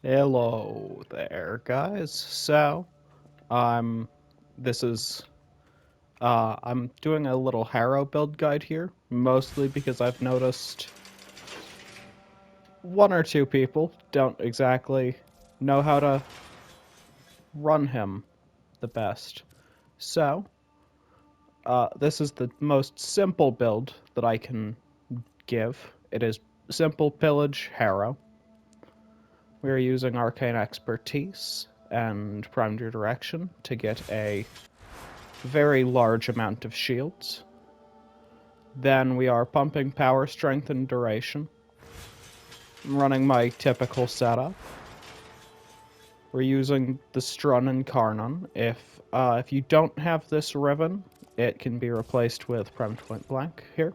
Hello there, guys. Um, this is, I'm doing a little Harrow build guide here, mostly because I've noticed one or two people don't exactly know how to run him the best. So, this is the most simple build that I can give. It is simple pillage Harrow. We are using arcane expertise and primed direction to get a very large amount of shields. Then we are pumping power, strength, and duration. I'm running my typical setup. We're using the Strun and Karnon. If you don't have this Riven, it can be replaced with Prem Point Blank here.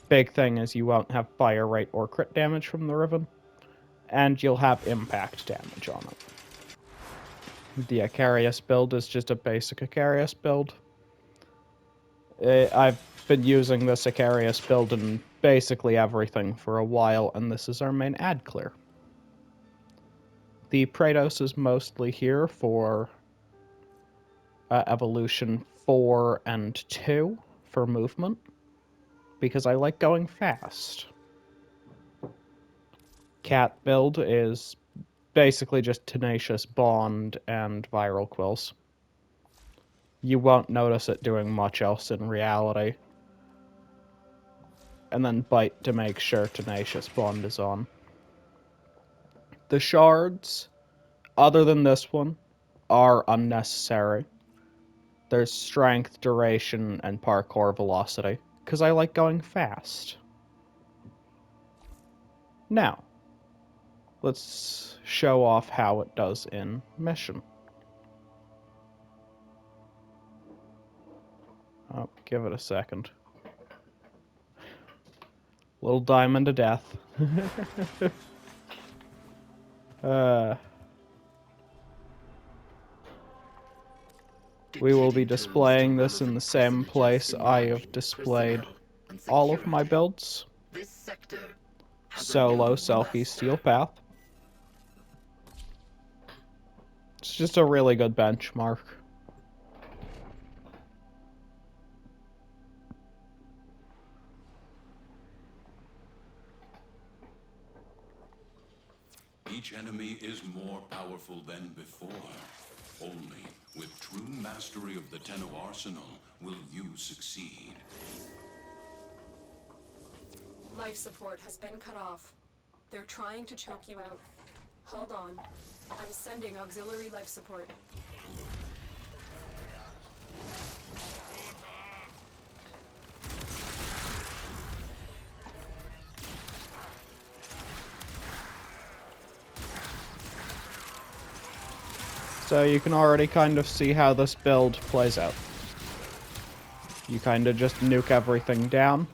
Big thing is you won't have fire rate or crit damage from the Riven, and you'll have impact damage on it. The Akarius build is just a basic Akarius build. I've been using this akarius build in basically everything for a while, and this is our main ad clear. The Praetos is mostly here for evolution 4 and 2 for movement, because I like going fast. Cat build is basically just Tenacious Bond and Viral Quills. You won't notice it doing much else in reality. And then Bite to make sure Tenacious Bond is on. The shards, other than this one, are unnecessary. There's strength, duration, and parkour velocity, because I like going fast. Now, let's show off how it does in mission. Oh, give it a second. Little diamond to death. We will be displaying this in the same place I have displayed all of my builds. Solo selfie steel path. It's just a really good benchmark. Each enemy is more powerful than before. Only with true mastery of the Tenno arsenal will you succeed. Life support has been cut off. They're trying to choke you out. Hold on. I'm sending auxiliary life support. So you can already kind of see how this build plays out. You kind of just nuke everything down.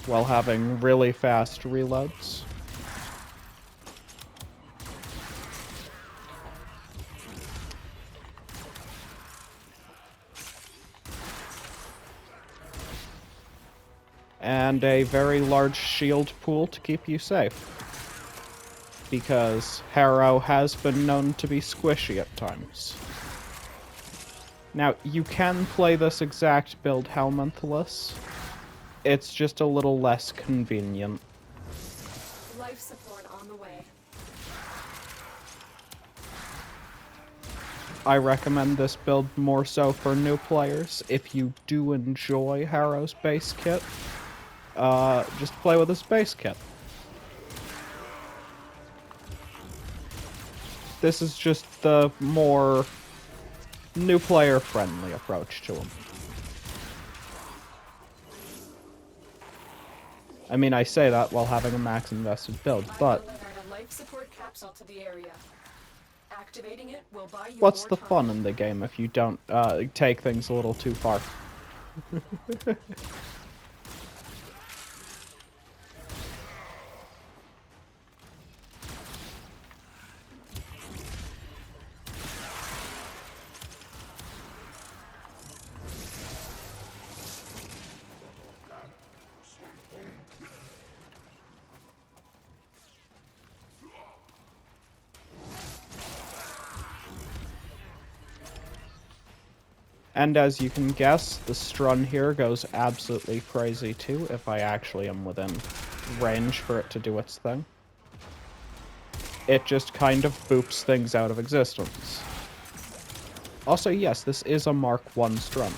While having really fast reloads. And a very large shield pool to keep you safe. Because Harrow has been known to be squishy at times. Now, you can play this exact build helmetless. It's just a little less convenient. Life support on the way. I recommend this build more so for new players. If you do enjoy Harrow's base kit, just play with his base kit. This is just the more new player friendly approach to him. I mean, I say that while having a max invested build, but I delivered a life support capsule to the area. Activating it will buy you what's more the time. fun in the game if you don't take things a little too far? And as you can guess, the stun here goes absolutely crazy too if I actually am within range for it to do its thing. It just kind of boops things out of existence. Also, yes, this is a Mark 1 stun.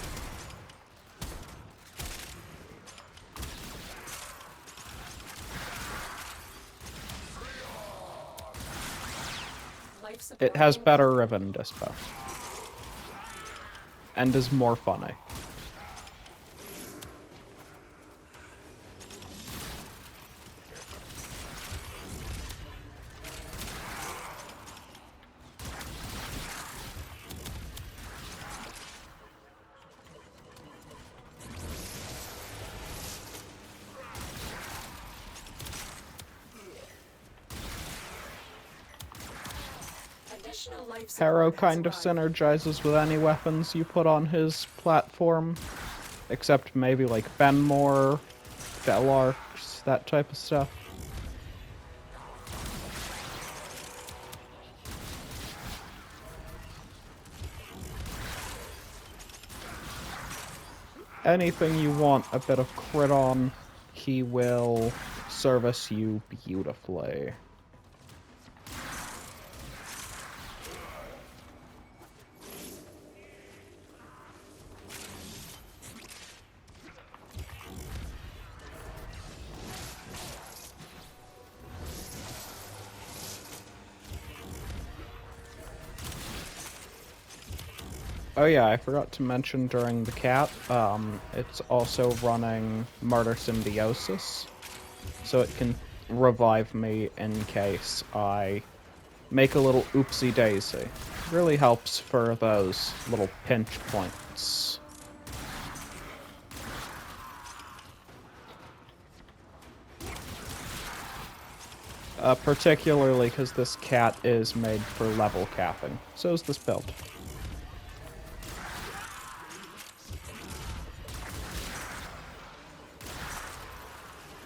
Life support It has being better cut. ribbon dispo. And is more funny. Additional life support Harrow has kind of arrived. synergizes with any weapons you put on his platform. Except maybe like Benmore, Felarks, that type of stuff. Anything you want a bit of crit on, he will service you beautifully. Oh yeah, I forgot to mention during the cat, it's also running Murder Symbiosis, so it can revive me in case I make a little oopsie daisy. Really helps for those little pinch points. Particularly because this cat is made for level capping. So is this build.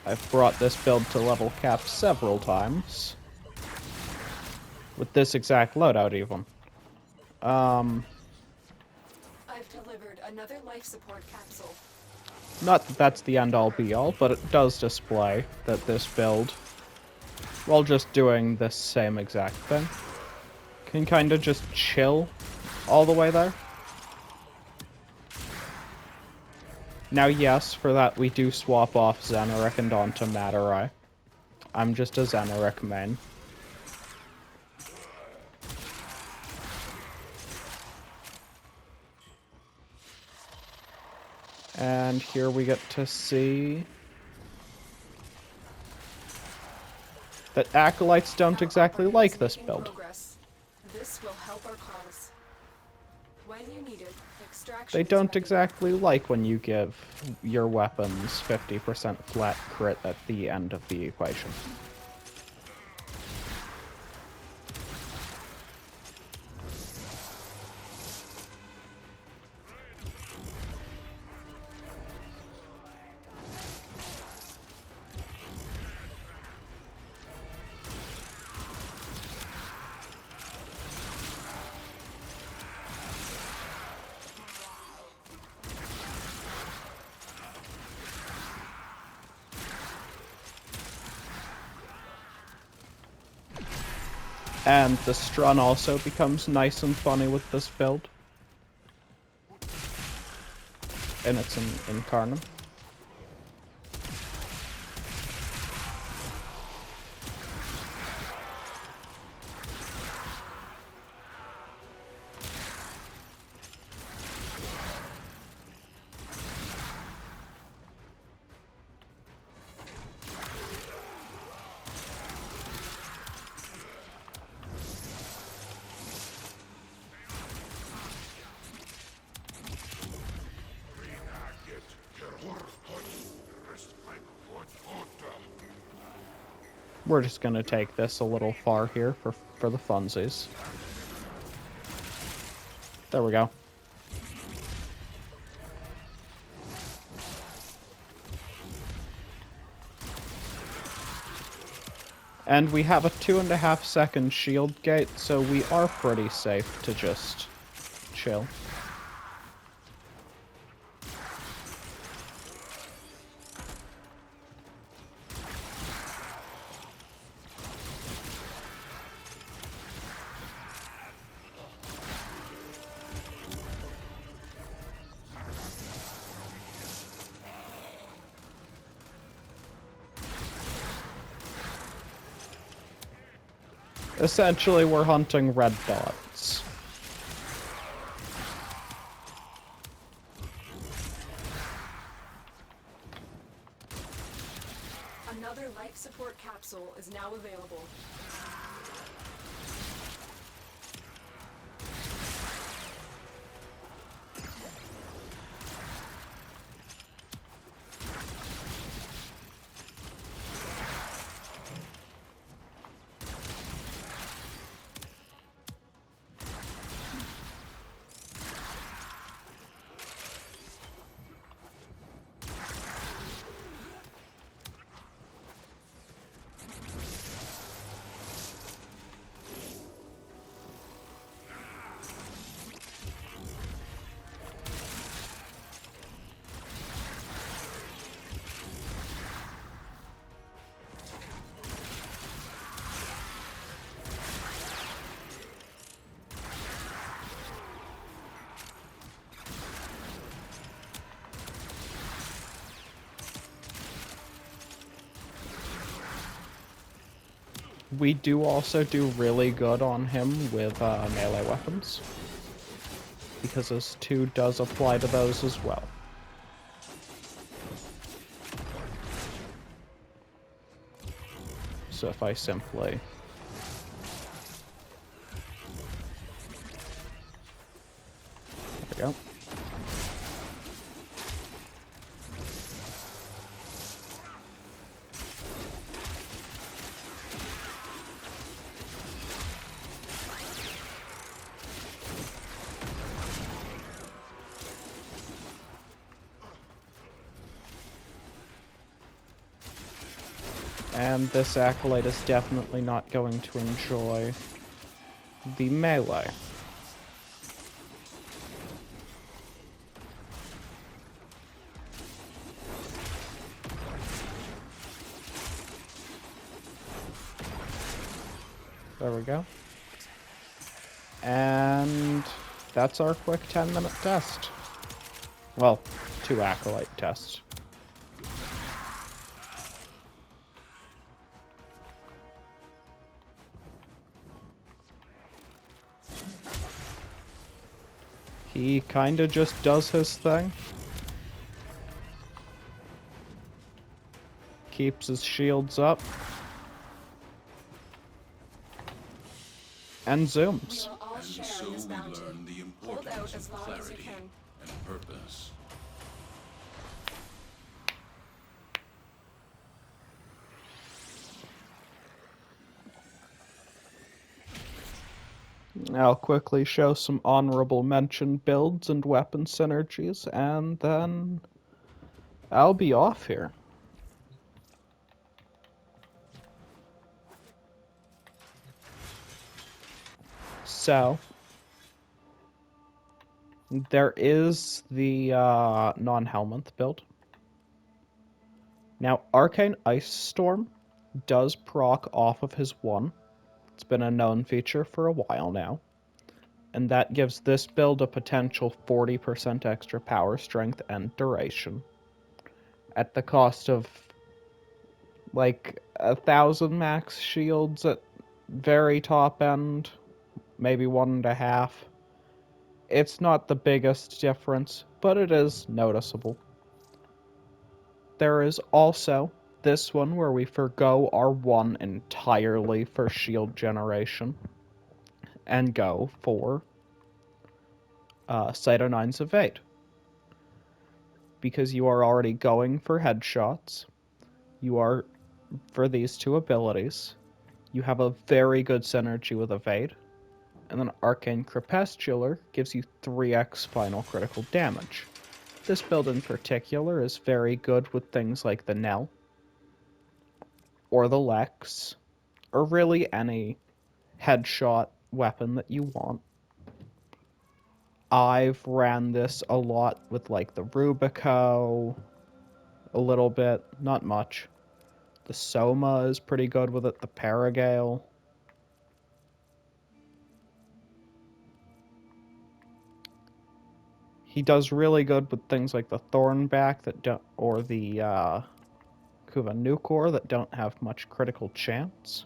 I've brought this build to level cap several times. With this exact loadout, even. I've delivered another life support capsule. Not that that's the end-all be-all, but it does display that this build, while just doing this same exact thing, can kind of just chill all the way there. Now, yes, for that we do swap off Xenoric and onto Matarai. I'm just a Xenoric main. And here we get to see that Acolytes don't exactly Our like is this making build. progress. This will help our cause. When you need it, extraction They is don't ready. exactly like when you give your weapons 50% flat crit at the end of the equation. And the stun also becomes nice and funny with this build. And it's in Incarnum. We're just gonna take this a little far here for the funsies. There we go. And we have a 2.5 second shield gate, so we are pretty safe to just chill. Essentially, we're hunting red dots. Another life support capsule is now available. We do also do really good on him with melee weapons, because his 2 does apply to those as well. So if I simply... There we go. And this acolyte is definitely not going to enjoy the melee. There we go. And that's our quick 10-minute test. Well, 2 acolyte tests. He kinda just does his thing. Keeps his shields up. And zooms. We will all And share so in this we bounty. learn the Hold out importance as of long as you clarity can. and purpose. I'll quickly show some honorable mention builds and weapon synergies, and then I'll be off here. So, there is the non-Helminth build. Now, Arcane Ice Storm does proc off of his 1. It's been a known feature for a while now. And that gives this build a potential 40% extra power, strength, and duration. At the cost of like 1,000 max shields at very top end, maybe 1.5. It's not the biggest difference, but it is noticeable. There is also this one where we forgo our 1 entirely for shield generation and go for Cyto 9's Evade. Because you are already going for headshots, you are, for these 2 abilities, you have a very good synergy with Evade, and then Arcane Crepuscular gives you 3x final critical damage. This build in particular is very good with things like the Knell, or the Lex, or really any headshot weapon that you want. I've ran this a lot with like the Rubico, a little bit, not much. The Soma is pretty good with it, the Paragale. He does really good with things like the Thornback that don't, or the Kuva Nukor that don't have much critical chance.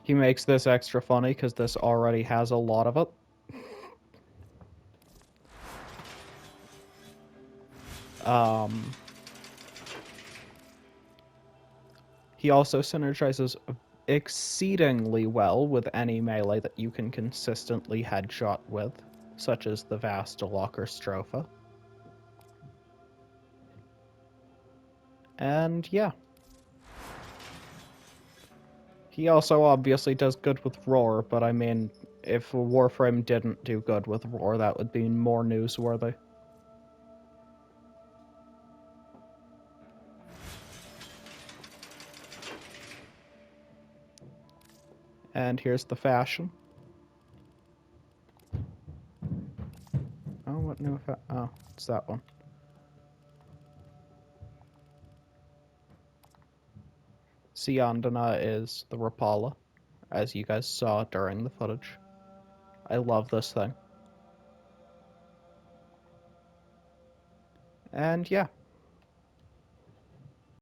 He makes this extra funny because this already has a lot of it. He also synergizes exceedingly well with any melee that you can consistently headshot with, such as the Vastalok or Stropha. And yeah. He also obviously does good with Roar, but I mean, if Warframe didn't do good with Roar, that would be more newsworthy. And here's the fashion. Oh, what new oh, it's that one. Siandana is the Rapala, as you guys saw during the footage. I love this thing. And yeah,